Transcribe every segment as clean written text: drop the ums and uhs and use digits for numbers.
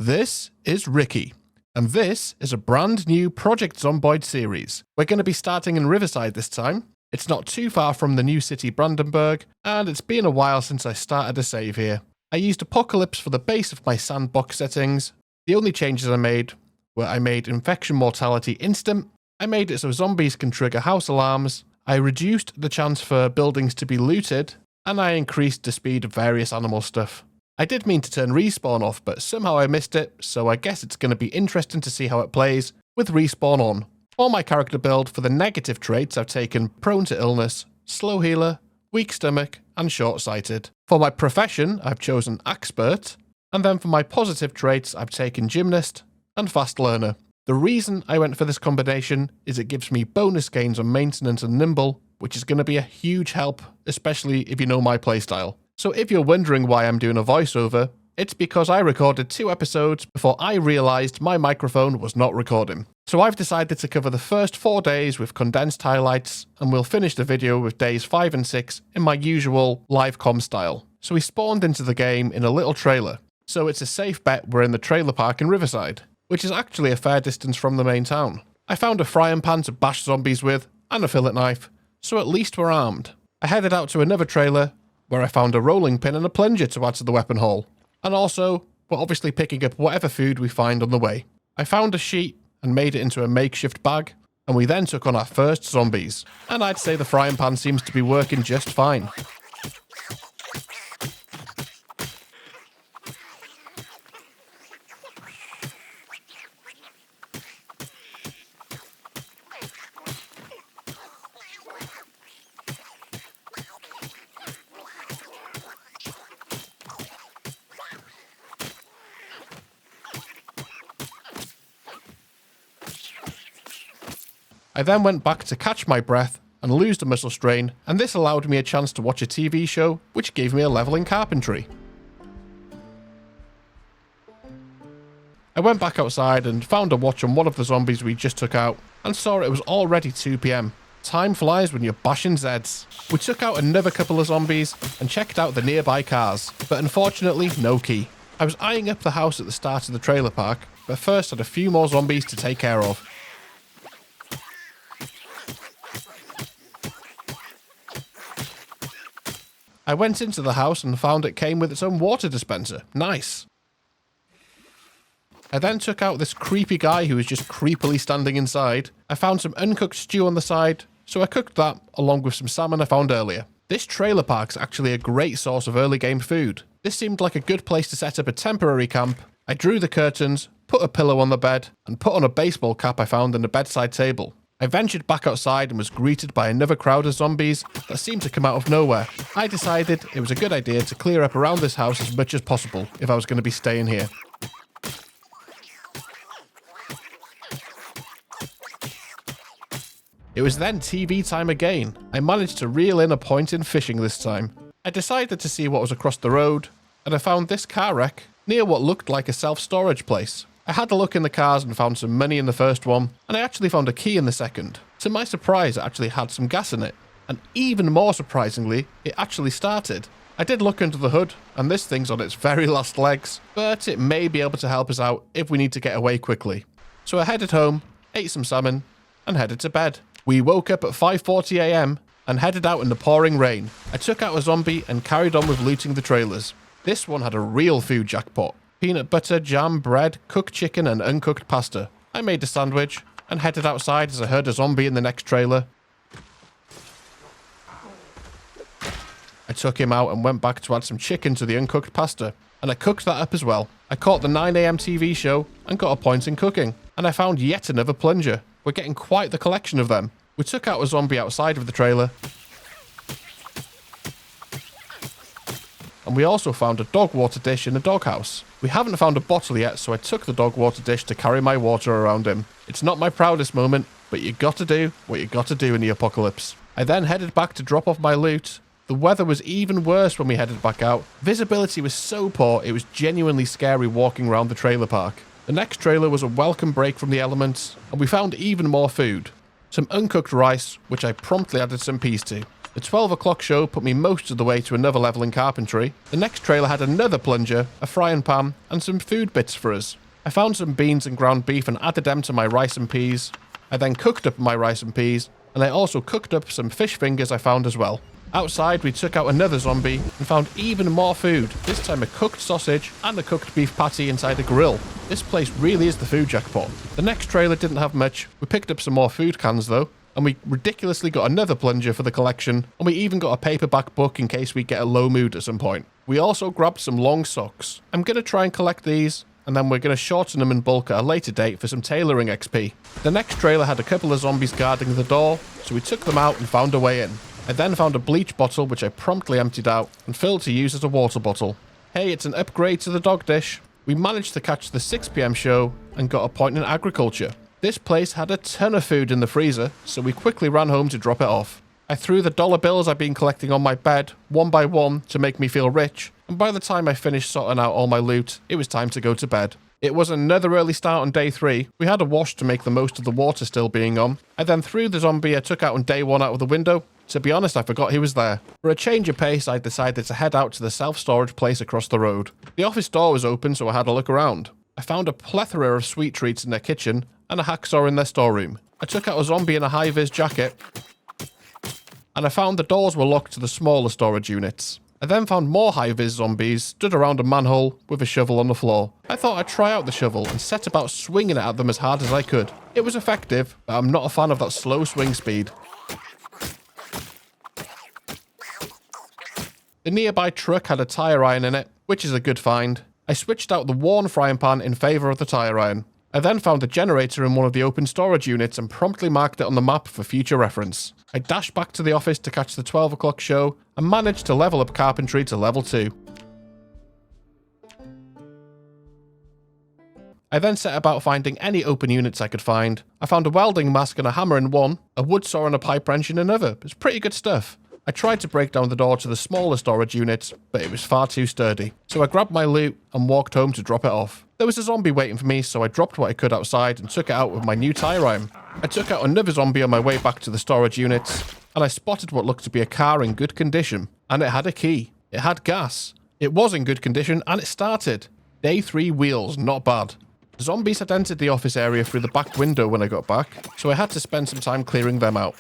This is Ricky, and this is a brand new Project Zomboid series. We're going to be starting in Riverside this time. It's not too far from the new city Brandenburg, and it's been a while since I started a save here. I used Apocalypse for the base of my sandbox settings. The only changes I made were I made infection mortality instant, I made it so zombies can trigger house alarms, I reduced the chance for buildings to be looted, and I increased the speed of various animal stuff. I did mean to turn respawn off, but somehow I missed it, so I guess it's going to be interesting to see how it plays with respawn on. For my character build, for the negative traits, I've taken prone to illness, slow healer, weak stomach, and short-sighted. For my profession, I've chosen expert, and then for my positive traits, I've taken gymnast and fast learner. The reason I went for this combination is it gives me bonus gains on maintenance and nimble, which is going to be a huge help, especially if you know my playstyle. So if you're wondering why I'm doing a voiceover, it's because I recorded 2 episodes before I realised my microphone was not recording. So I've decided to cover the first 4 days with condensed highlights, and we'll finish the video with days 5 and 6 in my usual live comm style. So we spawned into the game in a little trailer, so it's a safe bet we're in the trailer park in Riverside, which is actually a fair distance from the main town. I found a frying pan to bash zombies with, and a fillet knife, so at least we're armed. I headed out to another trailer, where I found a rolling pin and a plunger to add to the weapon haul. And also, we're obviously picking up whatever food we find on the way. I found a sheet and made it into a makeshift bag, and we then took on our first zombies. And I'd say the frying pan seems to be working just fine. I then went back to catch my breath and lose the muscle strain, and this allowed me a chance to watch a TV show, which gave me a level in carpentry. I went back outside and found a watch on one of the zombies we just took out, and saw it was already 2 PM. Time flies when you're bashing Zeds. We took out another couple of zombies and checked out the nearby cars, but unfortunately no key. I was eyeing up the house at the start of the trailer park, but first had a few more zombies to take care of. I went into the house and found it came with its own water dispenser. Nice. I then took out this creepy guy who was just creepily standing inside. I found some uncooked stew on the side, so I cooked that along with some salmon I found earlier. This trailer park's actually a great source of early game food. This seemed like a good place to set up a temporary camp. I drew the curtains, put a pillow on the bed, and put on a baseball cap I found on the bedside table. I ventured back outside and was greeted by another crowd of zombies that seemed to come out of nowhere. I decided it was a good idea to clear up around this house as much as possible if I was going to be staying here. It was then TV time again. I managed to reel in a point in fishing this time. I decided to see what was across the road, and I found this car wreck near what looked like a self-storage place. I had a look in the cars and found some money in the first one, and I actually found a key in the second. To my surprise, it actually had some gas in it, and even more surprisingly, it actually started. I did look under the hood, and this thing's on its very last legs, but it may be able to help us out if we need to get away quickly. So I headed home, ate some salmon, and headed to bed. We woke up at 5:40 AM and headed out in the pouring rain. I took out a zombie and carried on with looting the trailers. This one had a real food jackpot. Peanut butter, jam, bread, cooked chicken, and uncooked pasta. I made a sandwich and headed outside as I heard a zombie in the next trailer. I took him out and went back to add some chicken to the uncooked pasta, and I cooked that up as well. I caught the 9 AM TV show and got a point in cooking, and I found yet another plunger. We're getting quite the collection of them. We took out a zombie outside of the trailer, and we also found a dog water dish in a doghouse. We haven't found a bottle yet, so I took the dog water dish to carry my water around him. It's not my proudest moment, but you gotta do what you gotta do in the apocalypse. I then headed back to drop off my loot. The weather was even worse when we headed back out. Visibility was so poor, it was genuinely scary walking around the trailer park. The next trailer was a welcome break from the elements, and we found even more food. Some uncooked rice, which I promptly added some peas to. The The 12 o'clock show put me most of the way to another level in carpentry. The next trailer had another plunger, a frying pan, and some food bits for us. I found some beans and ground beef and added them to my rice and peas. I then cooked up my rice and peas, and I also cooked up some fish fingers I found as well. Outside, we took out another zombie and found even more food, this time a cooked sausage and a cooked beef patty inside a grill. This place really is the food jackpot. The next trailer didn't have much. We picked up some more food cans though, and we ridiculously got another plunger for the collection, and we even got a paperback book in case we get a low mood at some point. We also grabbed some long socks. I'm going to try and collect these, and then we're going to shorten them in bulk at a later date for some tailoring XP. The next trailer had a couple of zombies guarding the door, so we took them out and found a way in. I then found a bleach bottle which I promptly emptied out and filled to use as a water bottle. Hey, it's an upgrade to the dog dish. We managed to catch the 6 PM show and got a point in agriculture. This place had a ton of food in the freezer, so we quickly ran home to drop it off. I threw the dollar bills I'd been collecting on my bed, one by one, to make me feel rich, and by the time I finished sorting out all my loot, it was time to go to bed. It was another early start on day 3. We had a wash to make the most of the water still being on. I then threw the zombie I took out on day 1 out of the window. To be honest, I forgot he was there. For a change of pace, I decided to head out to the self-storage place across the road. The office door was open, so I had a look around. I found a plethora of sweet treats in their kitchen and a hacksaw in their storeroom. I took out a zombie in a high-vis jacket, and I found the doors were locked to the smaller storage units. I then found more high-vis zombies stood around a manhole with a shovel on the floor. I thought I'd try out the shovel and set about swinging it at them as hard as I could. It was effective, but I'm not a fan of that slow swing speed. The nearby truck had a tire iron in it, which is a good find. I switched out the worn frying pan in favour of the tire iron. I then found a generator in one of the open storage units and promptly marked it on the map for future reference. I dashed back to the office to catch the 12 o'clock show and managed to level up carpentry to level 2. I then set about finding any open units I could find. I found a welding mask and a hammer in one, a wood saw and a pipe wrench in another. It's pretty good stuff. I tried to break down the door to the smaller storage units, but it was far too sturdy. So I grabbed my loot and walked home to drop it off. There was a zombie waiting for me, so I dropped what I could outside and took it out with my new tire iron. I took out another zombie on my way back to the storage units, and I spotted what looked to be a car in good condition. And it had a key. It had gas. It was in good condition, and it started. Day 3 wheels, not bad. Zombies had entered the office area through the back window when I got back, so I had to spend some time clearing them out.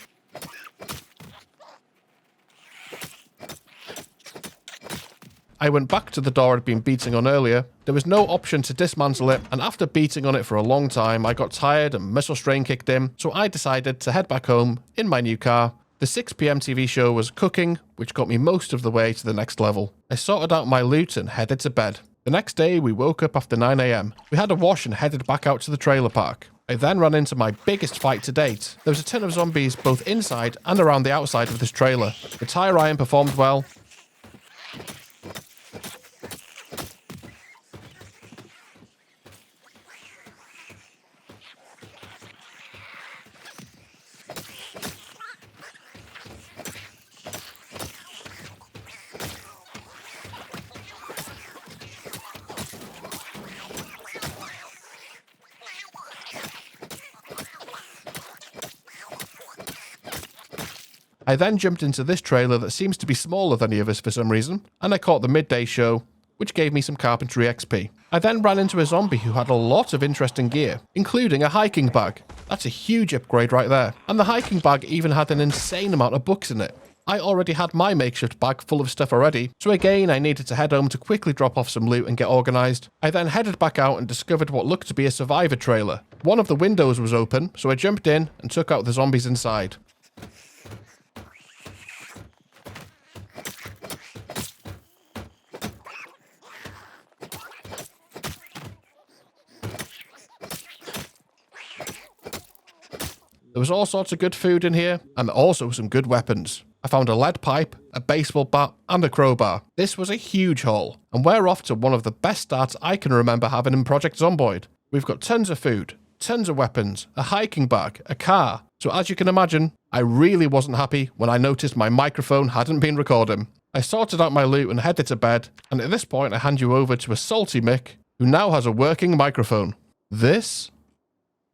I went back to the door I'd been beating on earlier. There was no option to dismantle it, and after beating on it for a long time, I got tired and muscle strain kicked in, so I decided to head back home in my new car. The 6 PM TV show was cooking, which got me most of the way to the next level. I sorted out my loot and headed to bed. The next day, we woke up after 9 AM. We had a wash and headed back out to the trailer park. I then ran into my biggest fight to date. There was a ton of zombies both inside and around the outside of this trailer. The tire iron performed well. I then jumped into this trailer that seems to be smaller than the others for some reason, and I caught the midday show, which gave me some carpentry XP. I then ran into a zombie who had a lot of interesting gear, including a hiking bag. That's a huge upgrade right there. And the hiking bag even had an insane amount of books in it. I already had my makeshift bag full of stuff already, so again I needed to head home to quickly drop off some loot and get organised. I then headed back out and discovered what looked to be a survivor trailer. One of the windows was open, so I jumped in and took out the zombies inside. There was all sorts of good food in here, and also some good weapons. I found a lead pipe, a baseball bat, and a crowbar. This was a huge haul, and we're off to one of the best starts I can remember having in Project Zomboid. We've got tons of food, tons of weapons, a hiking bag, a car. So as you can imagine, I really wasn't happy when I noticed my microphone hadn't been recording. I sorted out my loot and headed to bed, and at this point I hand you over to a salty Mick, who now has a working microphone. This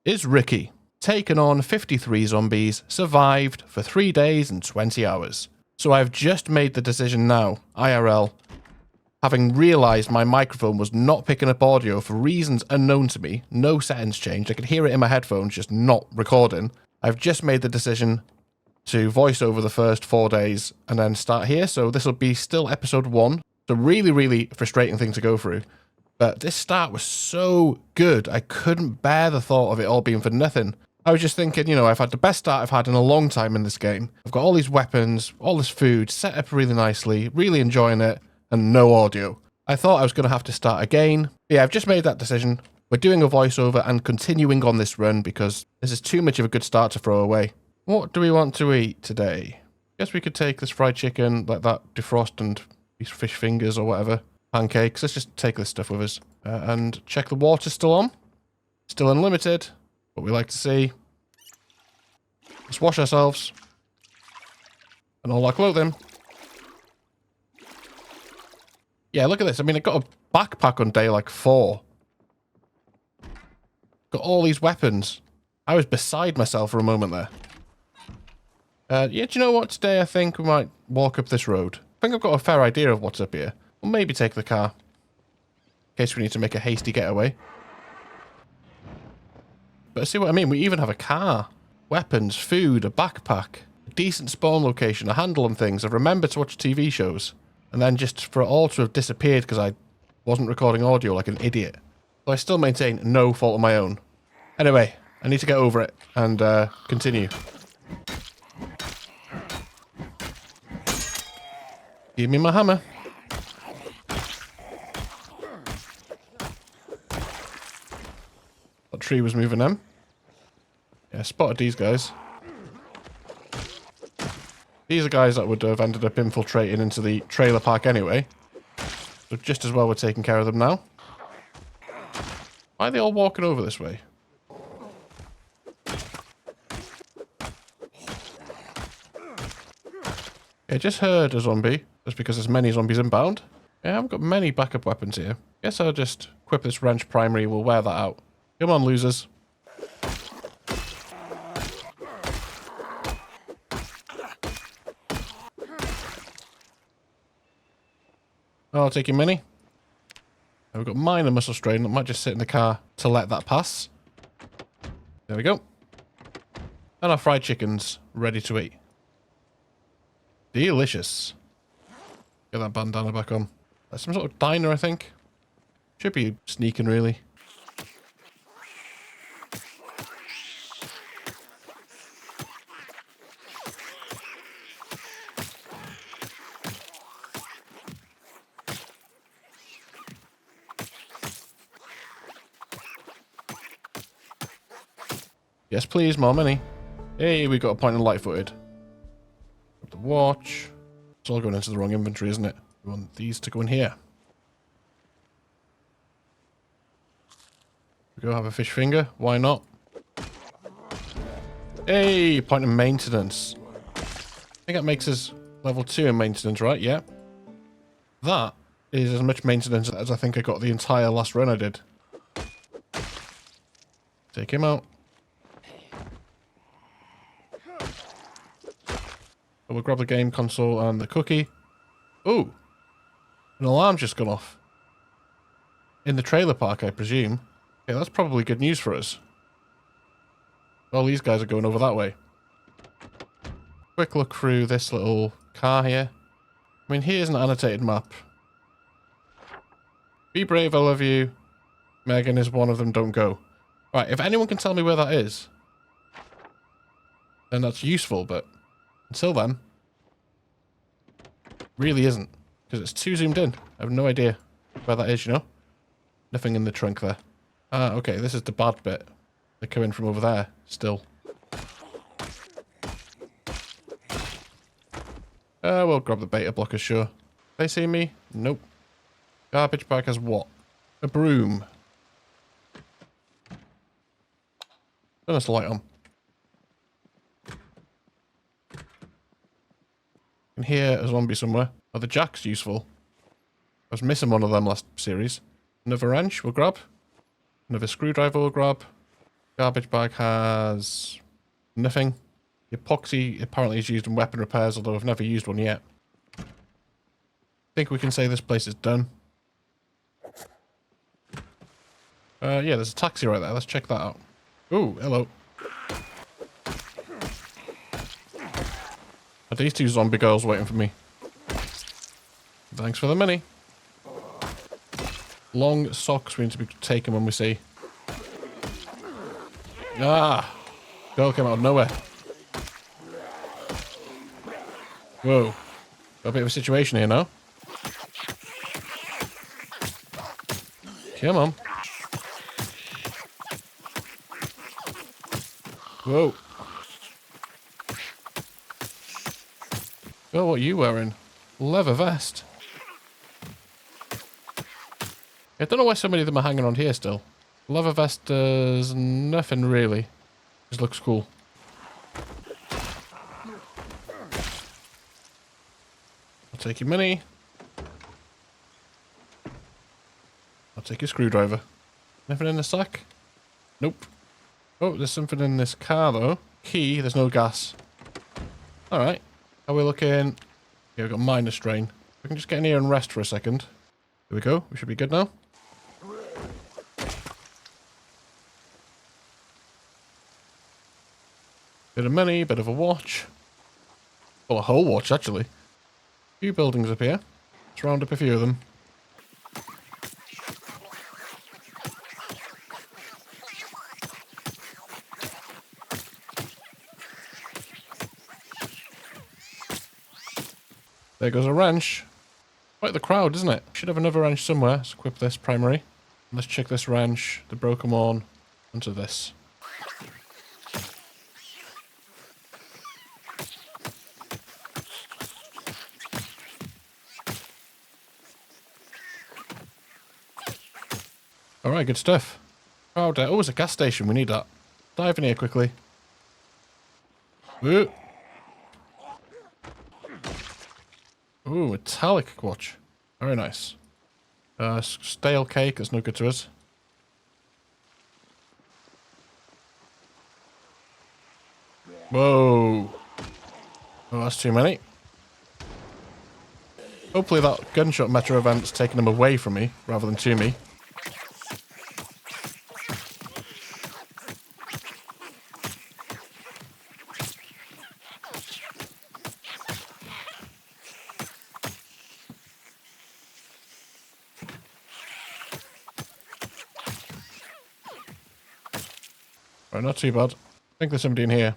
is Ricky. Taken on 53 zombies, survived for 3 days and 20 hours. So I've just made the decision now, IRL, having realised my microphone was not picking up audio for reasons unknown to me. No settings changed. I could hear it in my headphones, just not recording. I've just made the decision to voice over the first 4 days and then start here. So this will be still episode 1. It's a really, really frustrating thing to go through. But this start was so good. I couldn't bear the thought of it all being for nothing. I was just thinking, you know, I've had the best start I've had in a long time in this game. I've got all these weapons, all this food, set up really nicely, really enjoying it, and no audio. I thought I was going to have to start again. Yeah, I've just made that decision. We're doing a voiceover and continuing on this run because this is too much of a good start to throw away. What do we want to eat today? Guess we could take this fried chicken, like that, defrost and these fish fingers or whatever. Pancakes. Let's just take this stuff with us. And check the water's still on. Still unlimited. What we like to see. Let's wash ourselves. And all our clothing. Yeah, look at this. I mean, I got a backpack on day like 4. Got all these weapons. I was beside myself for a moment there. Yeah, do you know what? Today I think we might walk up this road. I think I've got a fair idea of what's up here. Or maybe take the car. In case we need to make a hasty getaway. But see what I mean? We even have a car. Weapons, food, a backpack. A decent spawn location, a handle on things. I've remembered to watch TV shows. And then just for it all to have disappeared because I wasn't recording audio like an idiot. So I still maintain no fault of my own. Anyway, I need to get over it and continue. Give me my hammer. That tree was moving them. Yeah, spotted these guys. These are guys that would have ended up infiltrating into the trailer park anyway. So just as well we're taking care of them now. Why are they all walking over this way? I just heard a zombie. Just because there's many zombies inbound. Yeah, I've got many backup weapons here. Guess I'll just equip this wrench primary. We'll wear that out. Come on, losers. Oh, I'll take your mini. We've got minor muscle strain. I might just sit in the car to let that pass. There we go. And our fried chicken's ready to eat. Delicious. Get that bandana back on. That's some sort of diner, I think. Should be sneaking, really. Yes, please, more money. Hey, we got a point of light-footed. The watch. It's all going into the wrong inventory, isn't it? We want these to go in here. We go have a fish finger. Why not? Hey, point of maintenance. I think that makes us level 2 in maintenance, right? Yeah. That is as much maintenance as I think I got the entire last run I did. Take him out. We'll grab the game console and the cookie. Ooh. An alarm just gone off. In the trailer park, I presume. Okay, that's probably good news for us. Well, these guys are going over that way. Quick look through this little car here. I mean, here's an annotated map. Be brave, I love you. Megan is one of them, don't go. Right, if anyone can tell me where that is, then that's useful, but until then, really isn't. Because it's too zoomed in. I have no idea where that is, you know? Nothing in the trunk there. Ah, okay, this is the bad bit. They're coming from over there, still. We'll grab the beta blockers, sure. They see me? Nope. Garbage bag has what? A broom. Turn this light on. I can hear a zombie somewhere. Oh, the jack's useful. I was missing one of them last series. Another wrench we'll grab. Another screwdriver we'll grab. Garbage bag has nothing. The epoxy apparently is used in weapon repairs, although I've never used one yet. I think we can say this place is done. Yeah, there's a taxi right there. Let's check that out. Ooh, hello. Are these two zombie girls waiting for me? Thanks for the money. Long socks we need to be taken when we see. Ah! Girl came out of nowhere. Whoa. Got a bit of a situation here now. Come on. Whoa. Oh, what are you wearing? Leather vest. I don't know why so many of them are hanging around here still. Leather vest does nothing really. Just looks cool. I'll take your money. I'll take your screwdriver. Nothing in the sack? Nope. Oh, there's something in this car though. Key, there's no gas. Alright. How are we looking? Yeah, we've got minor strain. We can just get in here and rest for a second. There we go. We should be good now. Bit of money, bit of a watch. Well, a whole watch, actually. A few buildings up here. Let's round up a few of them. There goes a wrench. Quite the crowd, isn't it? Should have another wrench somewhere. Let's equip this primary. Let's check this wrench, the broken one, onto this. Alright, good stuff. Crowd there. Oh, it's a gas station. We need that. Dive in here quickly. Ooh. Ooh, metallic watch. Very nice. Stale cake, that's no good to us. Whoa. Oh, that's too many. Hopefully that gunshot metro event's taking them away from me, rather than to me. Right, not too bad. I think there's somebody in here.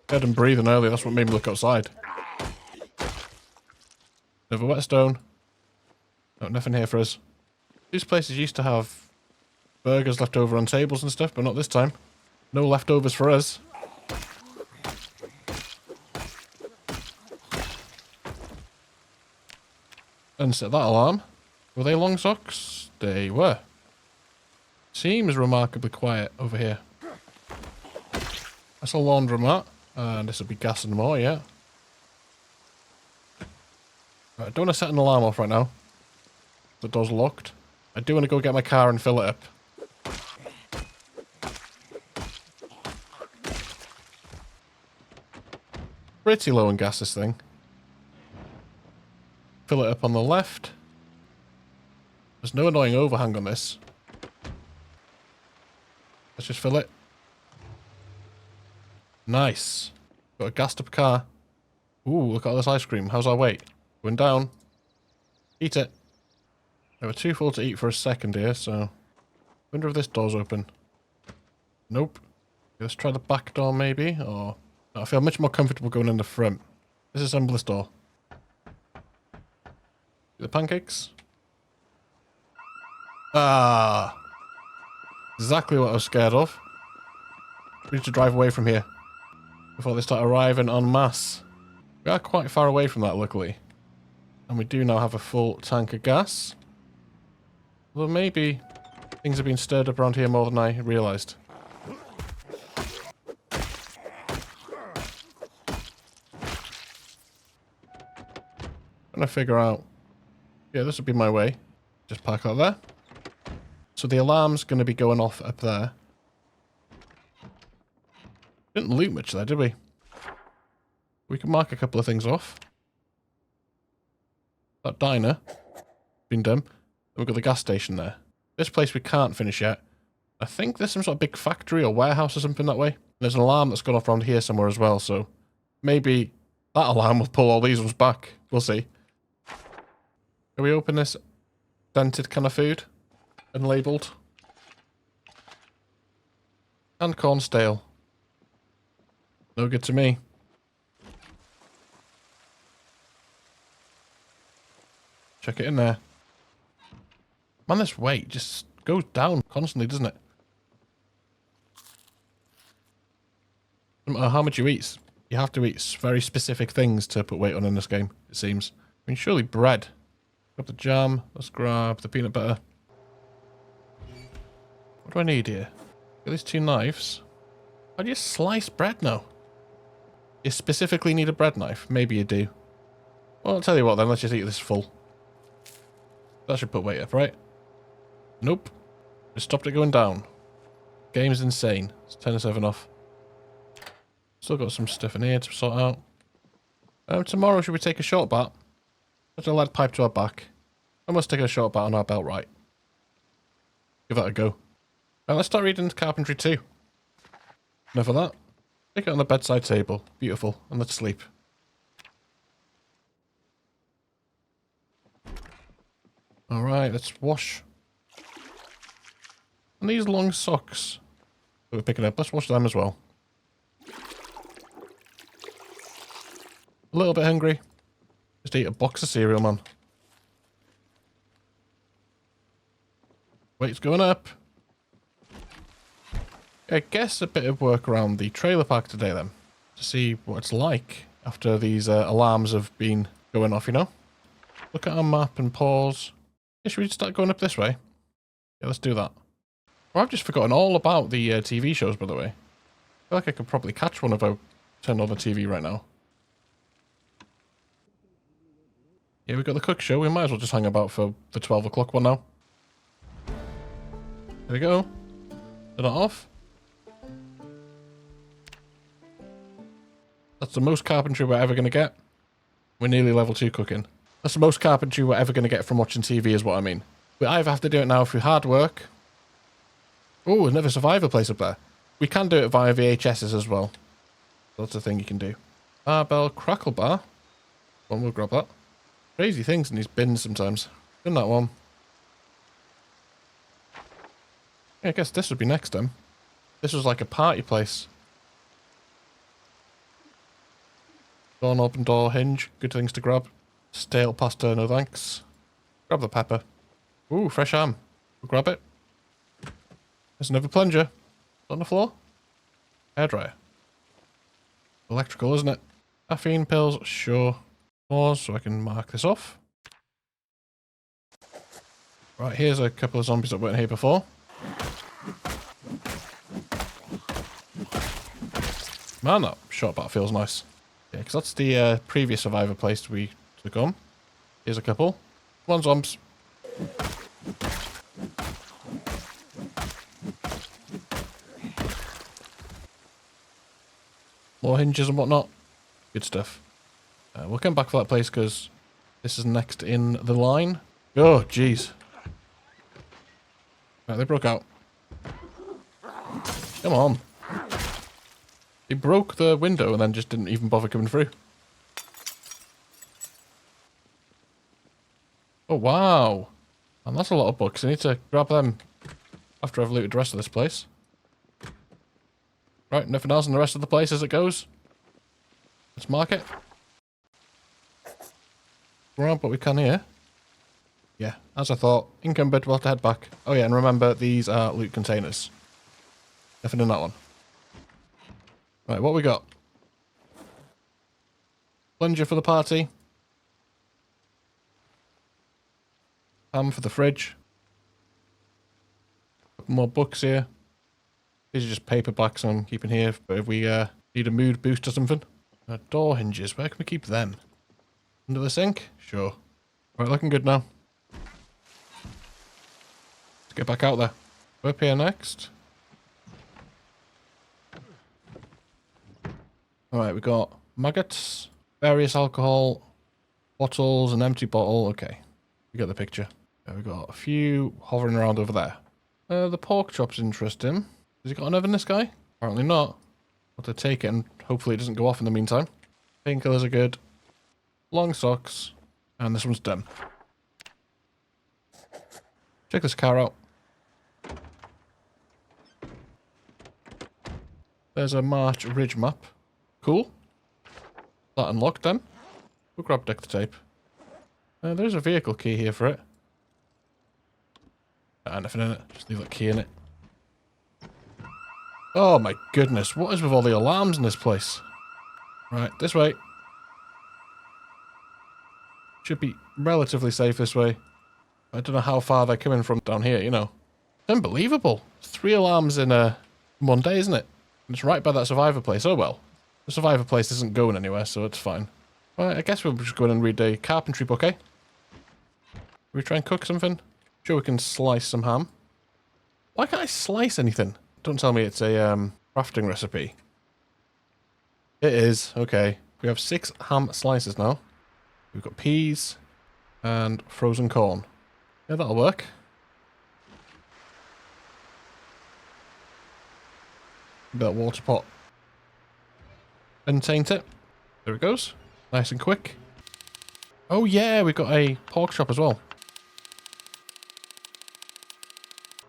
Heard him breathing earlier, that's what made me look outside. Another whetstone. No, nothing here for us. These places used to have burgers left over on tables and stuff, but not this time. No leftovers for us. Unset that alarm. Were they long socks? They were. Seems remarkably quiet over here. That's a laundromat. And this will be gas and more, yeah. Right, I don't want to set an alarm off right now. The door's locked. I do want to go get my car and fill it up. Pretty low on gas, this thing. Fill it up on the left. There's no annoying overhang on this. Let's just fill it. Nice. Got a gassed up car. Ooh, look at all this ice cream. How's our weight? Going down. Eat it. We were too full to eat for a second here, so... Wonder if this door's open. Nope. Let's try the back door maybe, or... I feel much more comfortable going in the front. Disassemble this door. The pancakes. Ah! Exactly what I was scared of. We need to drive away from here before they start arriving en masse. We are quite far away from that, luckily. And we do now have a full tank of gas. Although maybe things have been stirred up around here more than I realised. Trying to figure out... Yeah, this would be my way. Just park out there. So the alarm's going to be going off up there. Didn't loot much there, did we? We can mark a couple of things off. That diner. Been done. We've got the gas station there. This place we can't finish yet. I think there's some sort of big factory or warehouse or something that way. There's an alarm that's gone off around here somewhere as well, so maybe that alarm will pull all these ones back. We'll see. Can we open this dented can of food? Unlabeled. And corn stale. No good to me. Check it in there. Man, this weight just goes down constantly, doesn't it? No matter how much you eat, you have to eat very specific things to put weight on in this game, it seems. I mean, surely bread. Grab the jam. Let's grab the peanut butter. What do I need here? Got these 2 knives. How do you slice bread now? You specifically need a bread knife? Maybe you do. Well, I'll tell you what then, let's just eat this full. That should put weight up, right? Nope. Just stopped it going down. Game's insane. Let's turn this oven off. Still got some stuff in here to sort out. Tomorrow should we take a short bat? Put a lead pipe to our back. I must take a short bat on our belt, right? Give that a go. Right, let's start reading carpentry too. Enough of that. Stick it on the bedside table. Beautiful. And let's sleep. Alright, let's wash. And these long socks that we're picking up, let's wash them as well. A little bit hungry. Just eat a box of cereal, man. Weight's going up. I guess a bit of work around the trailer park today then. To see what it's like after these alarms have been going off, you know? Look at our map and pause. Yeah, should we start going up this way? Yeah, let's do that. Oh, I've just forgotten all about the TV shows, by the way. I feel like I could probably catch one if I turned on the TV right now. Yeah, we've got the cook show. We might as well just hang about for the 12 o'clock one now. There we go. Turn it off. That's the most carpentry we're ever going to get. We're nearly level 2 cooking. That's the most carpentry we're ever going to get from watching TV is what I mean. We either have to do it now through hard work. Oh, another survivor place up there. We can do it via VHSs as well. That's a thing you can do. Barbell crackle bar. One, we'll grab that. Crazy things in these bins sometimes. Done that one. Yeah, I guess this would be next time. This was like a party place. Doorknob and door hinge. Good things to grab. Stale pasta, no thanks. Grab the pepper. Ooh, fresh ham. We'll grab it. There's another plunger. On the floor. Hairdryer. Electrical, isn't it? Caffeine pills, sure. Pause so I can mark this off. Right, here's a couple of zombies that weren't here before. Man, that shot bat feels nice. Yeah, because that's the previous survivor place we took on. Here's a couple. One zombs. More hinges and whatnot. Good stuff. We'll come back for that place because this is next in the line. Oh, jeez. Right, they broke out. Come on. They broke the window and then just didn't even bother coming through. Oh, wow. And that's a lot of books. I need to grab them after I've looted the rest of this place. Right, nothing else in the rest of the place as it goes. Let's mark it. Grab what we can here. Yeah, as I thought. Encumbered, we'll have to head back. Oh yeah, and remember, these are loot containers. Nothing in that one. Right, what we got? Plunger for the party. Ham for the fridge. Couple more books here. These are just paperbacks I'm keeping here, but if we need a mood boost or something. Door hinges, where can we keep them? Under the sink? Sure. Right, looking good now. Let's get back out there. We're up here next. Alright, we got maggots, various alcohol, bottles, an empty bottle. Okay, we got the picture. We got a few hovering around over there. The pork chop's interesting. Has he got an oven, this guy? Apparently not. I'll have to take it and hopefully it doesn't go off in the meantime. Painkillers are good. Long socks. And this one's done. Check this car out. There's a March Ridge map. Cool. That unlocked then. We'll grab duct tape. There's a vehicle key here for it. Nothing in it. Just leave that key in it. Oh my goodness. What is with all the alarms in this place? Right, this way. Should be relatively safe this way. I don't know how far they're coming from down here, you know. Unbelievable. 3 alarms in one day, isn't it? And it's right by that survivor place. Oh well. The survivor place isn't going anywhere, so it's fine. Right, I guess we'll just go in and read a carpentry book, eh? We try and cook something? Sure, we can slice some ham. Why can't I slice anything? Don't tell me it's a crafting recipe. It is. Okay. We have 6 ham slices now. We've got peas and frozen corn. Yeah, that'll work. That water pot. Untaint it. There it goes. Nice and quick. Oh yeah, we've got a pork chop as well.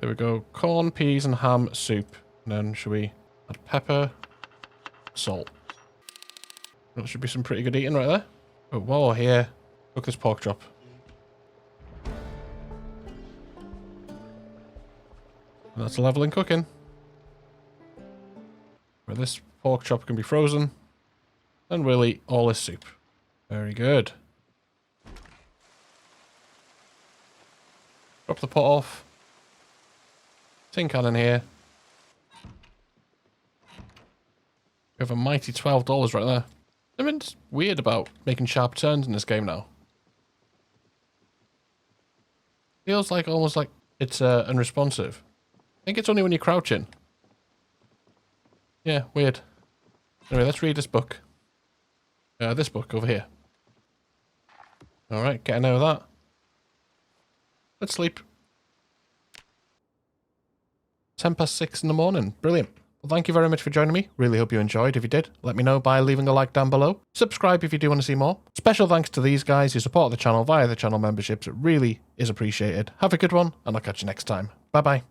There we go. Corn, peas, and ham soup. And then should we add pepper, salt? That should be some pretty good eating right there. Oh, whoa, here. Cook this pork chop. And that's leveling cooking. Where this pork chop can be frozen. And we'll eat all this soup. Very good. Drop the pot off. Tin can in here. We have a mighty $12 right there. I mean, it's weird about making sharp turns in this game now. Feels like almost like it's unresponsive. I think it's only when you're crouching. Yeah, weird. Anyway, let's read this book. This book over here. Alright, getting out of that. Let's sleep. 6:10 in the morning. Brilliant. Well, thank you very much for joining me. Really hope you enjoyed. If you did, let me know by leaving a like down below. Subscribe if you do want to see more. Special thanks to these guys who support the channel via the channel memberships. It really is appreciated. Have a good one, and I'll catch you next time. Bye-bye.